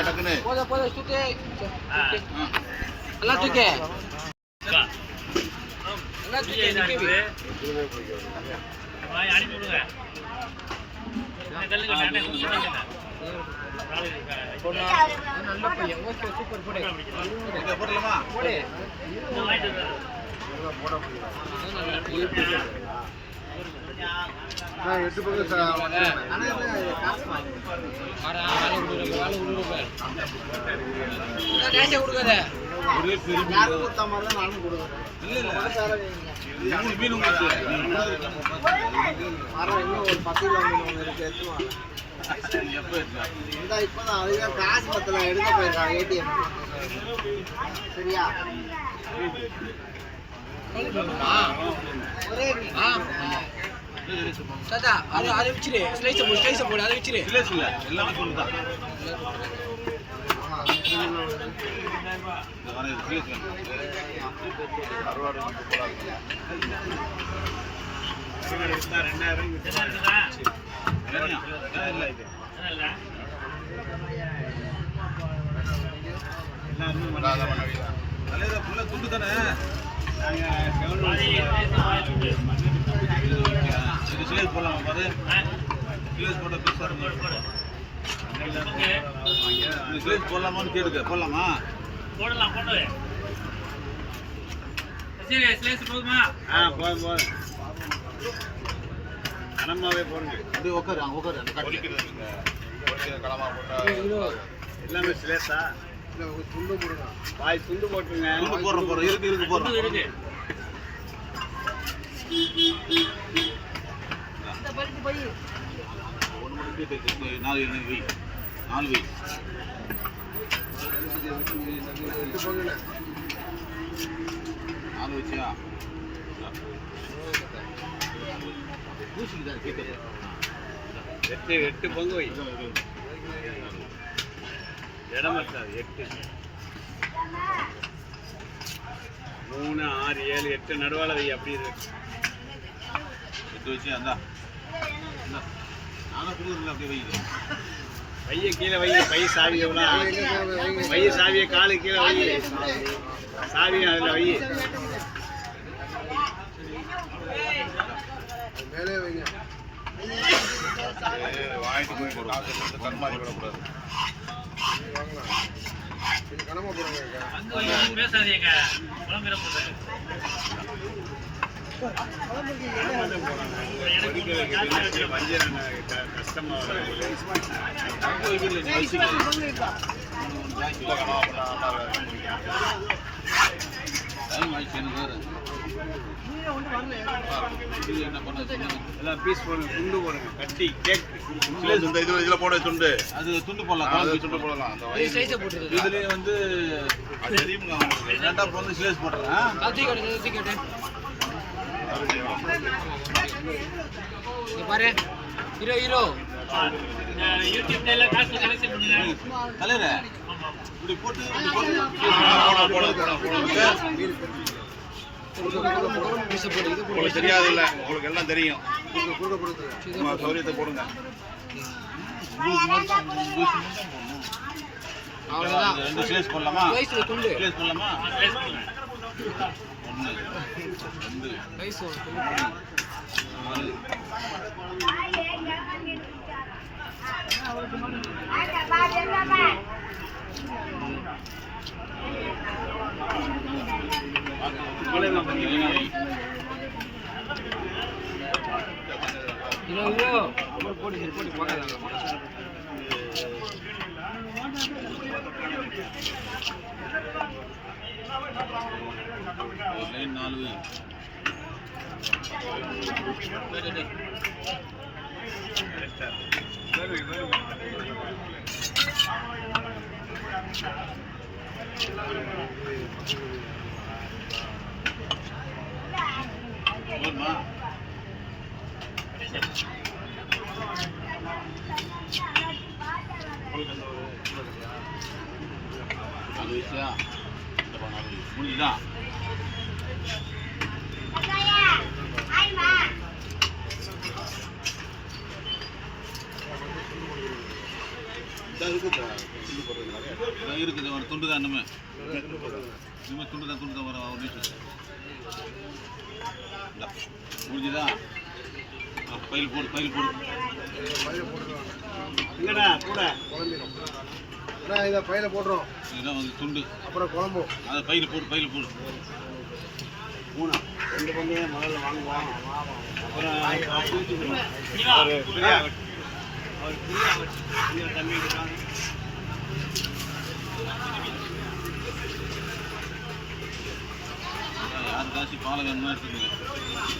டக்குன்னு போத சுத்தே எல்லாம் தூக்கே எல்லாம் தூக்கே நிக்கவே வாய் அடி போடுங்க கல்லுங்க நானே குடிச்சிட்டேன் போடா நல்ல பையன் ஓகே சூப்பர் போடு இங்க போடலாமா போடு போட முடியும் நான் 8 பக்கம் انا காசு வாங்கி ஆனா ஆளு விடுங்க நான் கேஷ் கொடுக்காத ஒரே பெரிய யாரு கொடுத்த மாதிரி தான் நானும் கொடுக்கிறேன் இல்ல மூணு மீன் உங்களுக்கு ஆனா இன்னும் ஒரு 10 கிலோ மீன் இருக்கு ஏத்துவாங்க எப்ப இருக்கா இந்த இப்பதான் அதுக்கு காசு பத்தல எடுக்க போயிருக்காங்க ஏடிஎம் சரியா ஒரே தாத்தா அது விச்சிரு ஸ்லைஸ் போடு அது விச்சிரு ஸ்லைஸ் இல்ல எல்லாமே சொல்லுதான் இந்த வர ஸ்லைஸ் அறுவாடு போறாங்க 2000 விட்டா இருக்குதா இல்ல இது இல்ல எல்லாரும் மடாத பண்ணவியா நல்லதா புள்ள துண்டு தானே நாங்க ஸ்லைஸ் போடலாமா பாரு ஸ்லைஸ் போட பீஸ் வரும் ஸ்லைஸ் போடலாமான்னு கேளுங்க போடலாமா போடலாம் போடு சரி ஸ்லைஸ் போடுமா போதும் கனமாவே போடுங்க அப்படியே உட்காரு அந்த கட்டிக்கிறது கனமா போட்டா எல்லாமே ஸ்லைஸா துண்டு போடுங்க வாய் துண்டு போட்டுருங்க துண்டு போடுறோம் இருக்கு போடுறோம் இருக்கு இந்த பல்டி போய் ஒன்னு முடிக்கு 4 வை 4 வை இது போகல 4 வச்சியா பூசிக்குதா கேக்குது 8 பங்கு வை இடம் இருக்காது 8 3 6 7 8 நடுவால வை அப்படி இருக்கு 8 வச்சு அந்தா நானா குடுறல அப்படியே வை பைய கீழ வை பை சாவி எவ்வளோ பை சாவியை காலு கீழ வை சாவி அதுல வை மேலே வைங்க வாங்கிட்டு போய் காசு கண்மாரி விடக்கூடாது இது கனமா போடுங்க அங்க பேசாதீங்க குழம்புற போடுங்க கஷ்டமா எல்லாம் பீஸ் போடுங்க துண்டு போடுங்க கட்டி கேக் இதுல போட துண்டு அது துண்டு போடலாம் துண்டு போடலாம் இதுலயே வந்து ரெண்டா வந்து ஸ்லைஸ் போடுறேன் பாரு ஹீரோ யூடியூப்ல எல்லாம் காசு கலெக்ஷன் பண்ணுங்க தலைவர இப்படி போட்டு உங்களுக்கு தெரியாது இல்ல உங்களுக்கு எல்லாம் தெரியும் சௌரியத்தை போடுங்க அவ்வளவுதான் 2 ஸ்லைஸ் போடலாமா ஸ்லைஸ் போடலாமா ஸ்லைஸ் போடி போகாத லைன் 4 முடியுதா இருக்குதா இருக்குது ஒரு துண்டு தான் இன்னுமே துண்டு தான் வர ஒரு நிமிஷம் முடிஞ்சுதா பயில் போடு இல்லைண்ணா கூட இதை பையில போடுறோம். இதுதான் வந்து துண்டு அப்புறம் குழம்பு அதை பயில் போடு மூணா 2 பொண்ணு முதல்ல வாங்குவோம். அப்புறம் தம்பி யார் காசு பாலை வேணுமா எடுத்துக்கோங்க.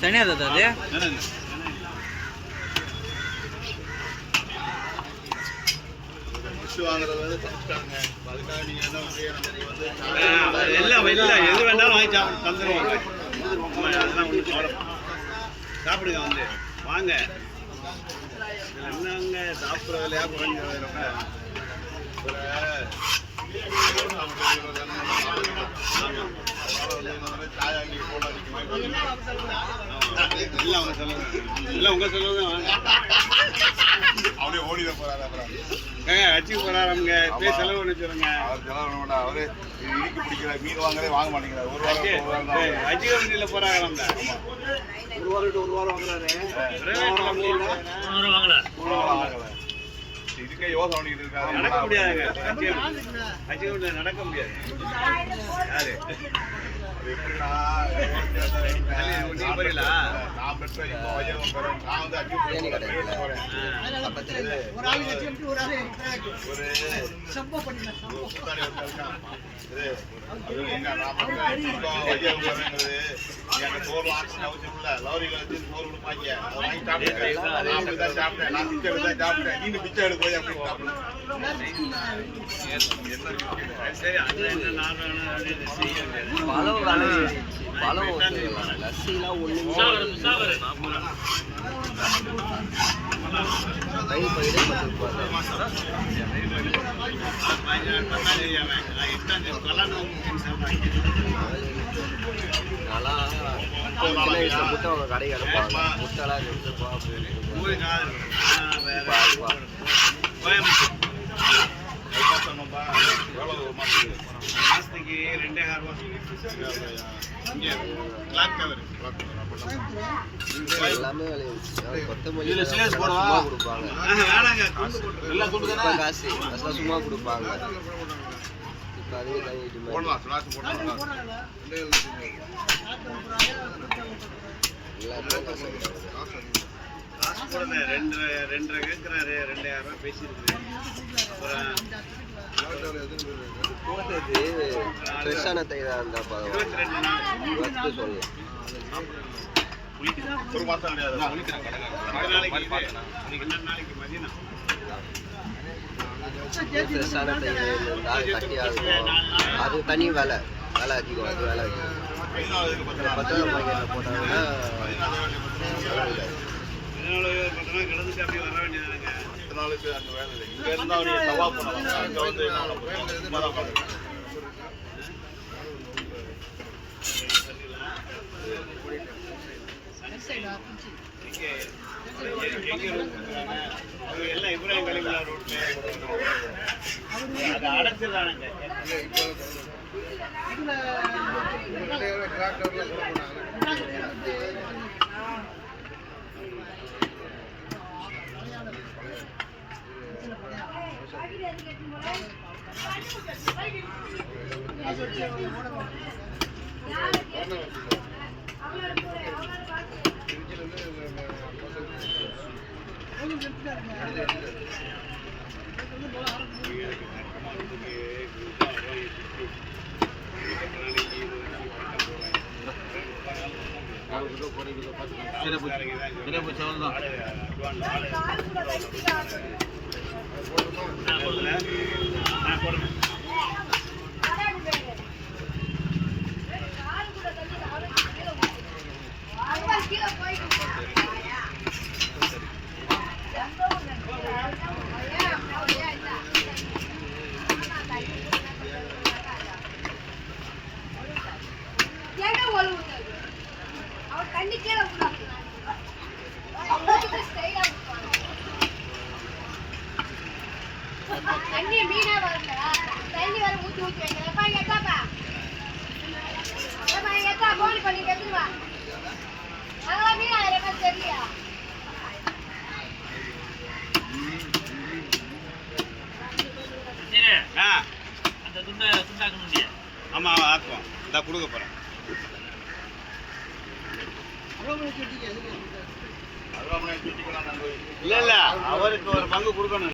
சனியா தாத்தா அது வாங்குறது வந்து தப்பிச்சிட்டாங்க. அதுக்காக நீங்க என்ன எல்லாம் எது வேணாலும் வாங்கி தந்துடுவாங்க. அதெல்லாம் ஒன்றும் சாப்பிடுங்க வந்து வாங்க. என்னங்க சாப்பிட்றதுலையா குறைஞ்ச உங்க செலவு அவரே ஓடிட போறாரு. வச்சுக்க போறாருங்க. போய் செலவு பண்ணி சொல்லுங்க. அவர் செலவு பண்ண மாட்டா. அவரு இடிக்கு பிடிக்கிற மீன் வாங்க மாட்டேங்கிறார். ஒரு வாரம் வச்சுக்க வண்டியில போறாங்க. ஒரு வாரம் வாங்குறாரு. இதுக்கே யோசனை பண்ணிட்டு இருக்காரு. நடக்க முடியாதுங்க. நடக்க முடியாது. யாரு எப்படின்னா நீங்க போறீங்களா? நான் பெற்ற இப்போ நான் வந்து அஜி போறேன். கடை அனுப்பாங்க முட்டெல்லாம் மாசத்துக்கு 2500 எல்லாமே கொத்தமல்லி கொடுப்பாங்க. காசு சும்மா கொடுப்பாங்க. இப்போ அதே காசு போடுங்க. 2.5 கேட்குறாரு. 2000 பேசியிருக்குது. அப்புறம் ஃப்ரெஷ்ஷான தைதான் இருந்தால் பரவாயில்ல சொல்லலாம். ஒரு மாசம் கிடையாது. ஃப்ரெஷ்ஷான தை இருந்தால் கட்டியாக இருக்கும். அது தனி விலை அதிகம். அது விலை அதிகம். 10,000 பாக்கெட்டில் போட்டாங்கன்னா கிடந்துட்டு அப்படியே வர வேண்டியதானுங்க. நாளுக்கு அங்கே வேலை இல்லை. இங்கே இருந்தால் அவனுக்கு சவா பண்ணுவாங்க. அங்கே வந்து எல்லாம் இப்ராஹிம் கலிமுல்லா ரோட்ல அது அடைச்சிடறானுங்க. மீனா வரல நான் கொடுக்க போறேன். இல்ல அவருக்கு ஒரு பங்கு கொடுக்கணும்.